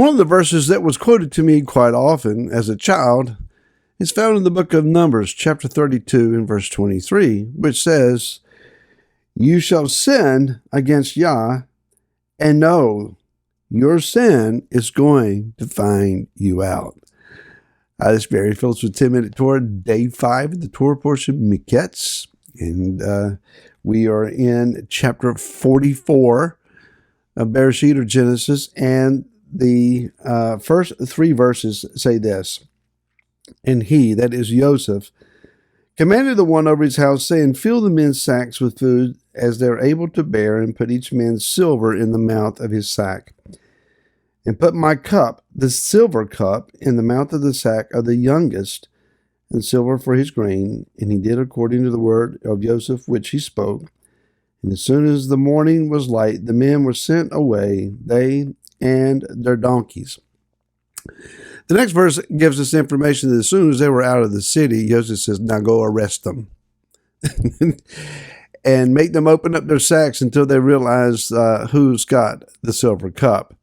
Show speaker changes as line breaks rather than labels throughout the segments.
One of the verses that was quoted to me quite often as a child is found in the book of Numbers, chapter 32 and verse 23, which says, "You shall sin against Yah, and know your sin is going to find you out." This very fills with 10-minute Torah, day 5 of the Torah portion, Miketz. And we are in chapter 44 of Bereshit or Genesis. And the first 3 verses say this. "And he," that is Yoseph, "commanded the one over his house, saying, Fill the men's sacks with food as they are able to bear, and put each man's silver in the mouth of his sack. And put my cup, the silver cup, in the mouth of the sack of the youngest, and silver for his grain. And he did according to the word of Yoseph which he spoke. And as soon as the morning was light, the men were sent away, they and their donkeys." The next verse gives us information that as soon as they were out of the city, Joseph says, "Now go arrest them." And make them open up their sacks until they realize who's got the silver cup.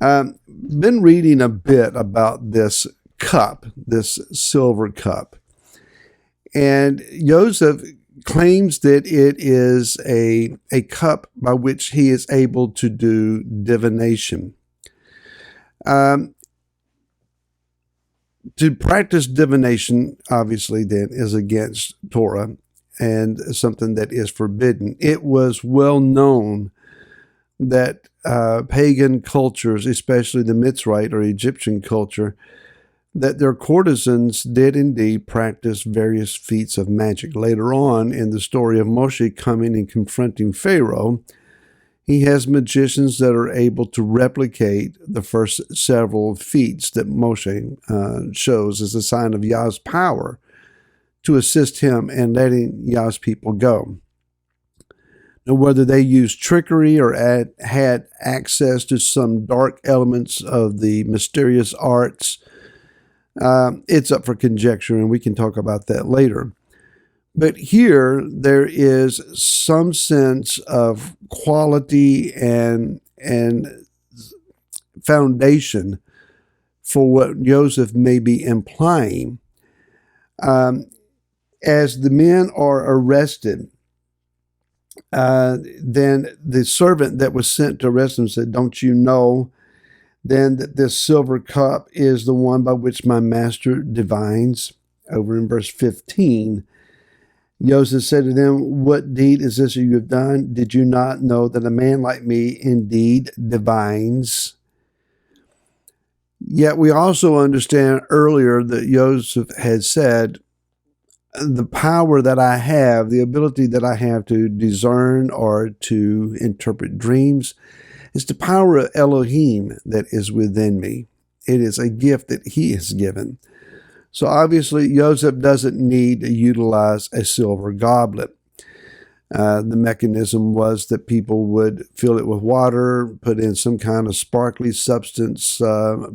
Been reading a bit about this cup, this silver cup. And Joseph claims that it is a cup by which he is able to do divination. To practice divination, obviously, then, is against Torah and something that is forbidden. It was well known that pagan cultures, especially the Mitzrayite or Egyptian culture, that their courtesans did indeed practice various feats of magic. Later on in the story of Moshe coming and confronting Pharaoh, he has magicians that are able to replicate the first several feats that Moshe shows as a sign of Yah's power to assist him in letting Yah's people go. Now, whether they used trickery or had access to some dark elements of the mysterious arts, it's up for conjecture, and we can talk about that later. But here, there is some sense of quality and foundation for what Joseph may be implying. As the men are arrested, then the servant that was sent to arrest them said, "Don't you know then that this silver cup is the one by which my master divines?" Over in verse 15, Joseph said to them, "What deed is this you have done? Did you not know that a man like me indeed divines?" Yet we also understand earlier that Joseph had said, the power that I have, the ability that I have to discern or to interpret dreams, is the power of Elohim that is within me. It is a gift that he has given. So obviously, Joseph doesn't need to utilize a silver goblet. The mechanism was that people would fill it with water, put in some kind of sparkly substance,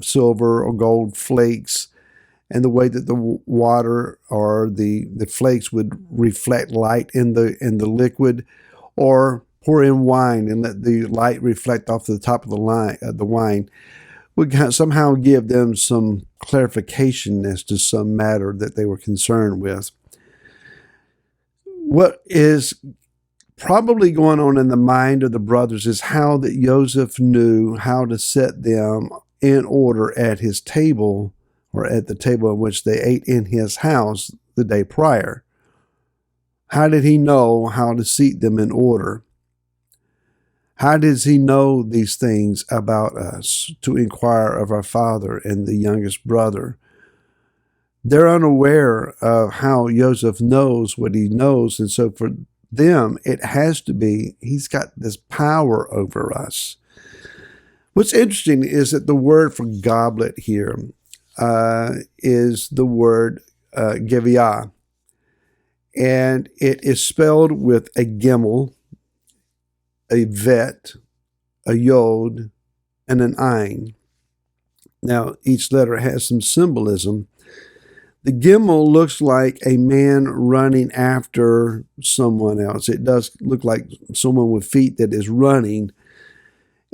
silver or gold flakes, and the way that the water or the flakes would reflect light in the liquid, or pour in wine and let the light reflect off the top of the wine, would somehow give them some clarification as to some matter that they were concerned with. What is probably going on in the mind of the brothers is how that Joseph knew how to set them in order at his table, or at the table in which they ate in his house the day prior. How did he know how to seat them in order? How does he know these things about us, to inquire of our father and the youngest brother? They're unaware of how Joseph knows what he knows, and so for them, it has to be, he's got this power over us. What's interesting is that the word for goblet here is the word geviah, and it is spelled with a gimel, a vet, a yod, and an ayin. Now, each letter has some symbolism. The gimel looks like a man running after someone else. It does look like someone with feet that is running.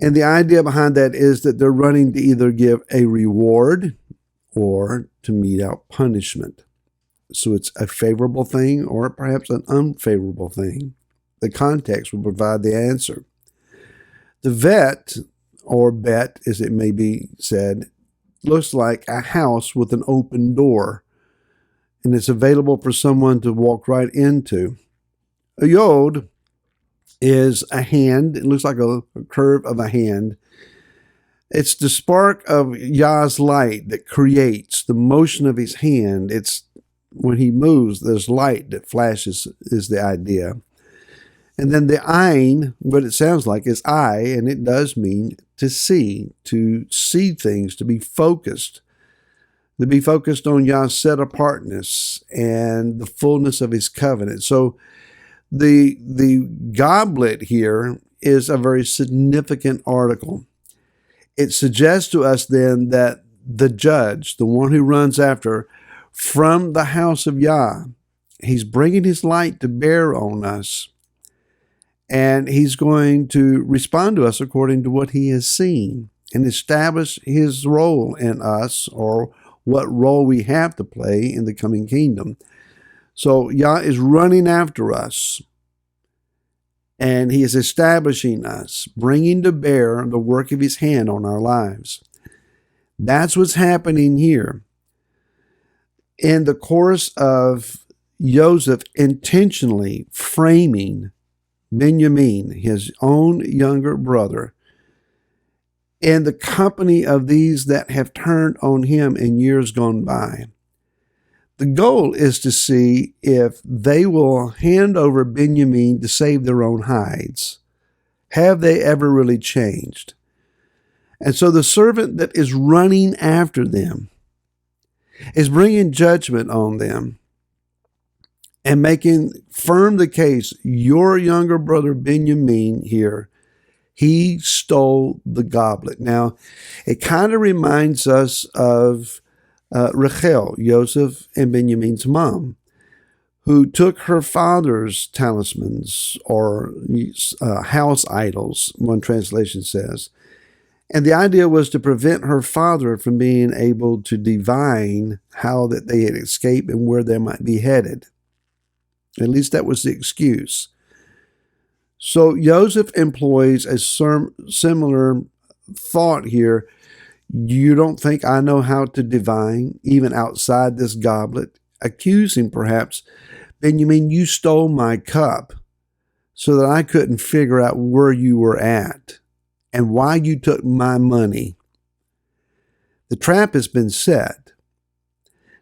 And the idea behind that is that they're running to either give a reward or to mete out punishment. So it's a favorable thing or perhaps an unfavorable thing. The context will provide the answer. The vet, or bet as it may be said, looks like a house with an open door, and it's available for someone to walk right into. A yod is a hand. It looks like a curve of a hand. It's the spark of Yah's light that creates the motion of his hand. It's when he moves, there's light that flashes is the idea. And then the ayin, what it sounds like is eye, and it does mean to see things, to be focused on Yah's set apartness and the fullness of his covenant. So the goblet here is a very significant article. It suggests to us then that the judge, the one who runs after, from the house of Yah, he's bringing his light to bear on us. And he's going to respond to us according to what he has seen and establish his role in us, or what role we have to play in the coming kingdom. So Yah is running after us, and he is establishing us, bringing to bear the work of his hand on our lives. That's what's happening here. In the course of Yoseph intentionally framing Benjamin, his own younger brother, in the company of these that have turned on him in years gone by. The goal is to see if they will hand over Benjamin to save their own hides. Have they ever really changed? And so the servant that is running after them is bringing judgment on them and making firm the case. Your younger brother Benjamin here, he stole the goblet. Now, it kind of reminds us of Rachel, Yoseph and Benjamin's mom, who took her father's talismans, or house idols, one translation says. And the idea was to prevent her father from being able to divine how that they had escaped and where they might be headed. At least that was the excuse. So Yoseph employs a similar thought here. You don't think I know how to divine, even outside this goblet? Accusing perhaps, Benjamin, you stole my cup so that I couldn't figure out where you were at and why you took my money. The trap has been set.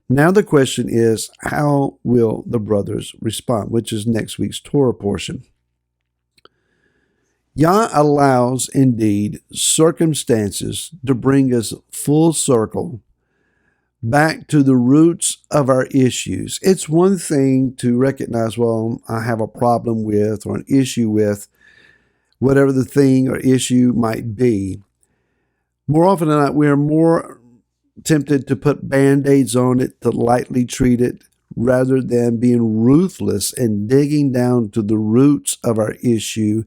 Now the question is, how will the brothers respond, which is next week's Torah portion. Yah allows, indeed, circumstances to bring us full circle back to the roots of our issues. It's one thing to recognize, well, I have a problem with or an issue with whatever the thing or issue might be. More often than not, we're more tempted to put Band-Aids on it, to lightly treat it, rather than being ruthless and digging down to the roots of our issue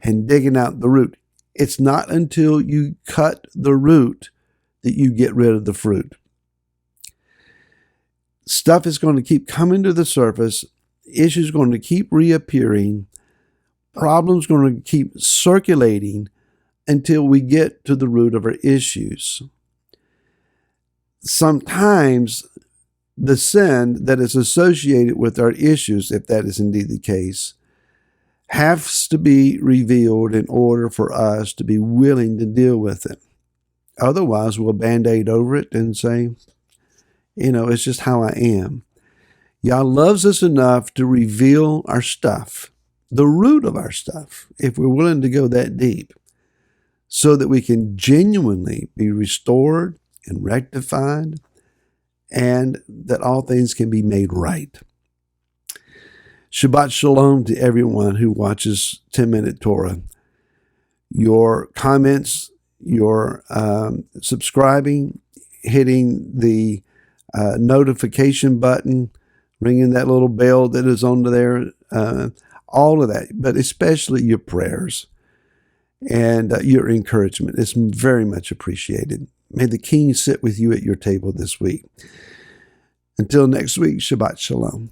and digging out the root. It's not until you cut the root that you get rid of the fruit. Stuff is going to keep coming to the surface. Issues going to keep reappearing. Problems going to keep circulating until we get to the root of our issues. Sometimes the sin that is associated with our issues, if that is indeed the case, has to be revealed in order for us to be willing to deal with it. Otherwise, we'll Band-Aid over it and say, it's just how I am. Yah loves us enough to reveal our stuff, the root of our stuff, if we're willing to go that deep, so that we can genuinely be restored and rectified, and that all things can be made right. Shabbat Shalom to everyone who watches 10-Minute Torah. Your comments, your subscribing, hitting the notification button, ringing that little bell that is under there, all of that, but especially your prayers. and your encouragement. It's very much appreciated. May the King sit with you at your table this week. Until next week, Shabbat Shalom.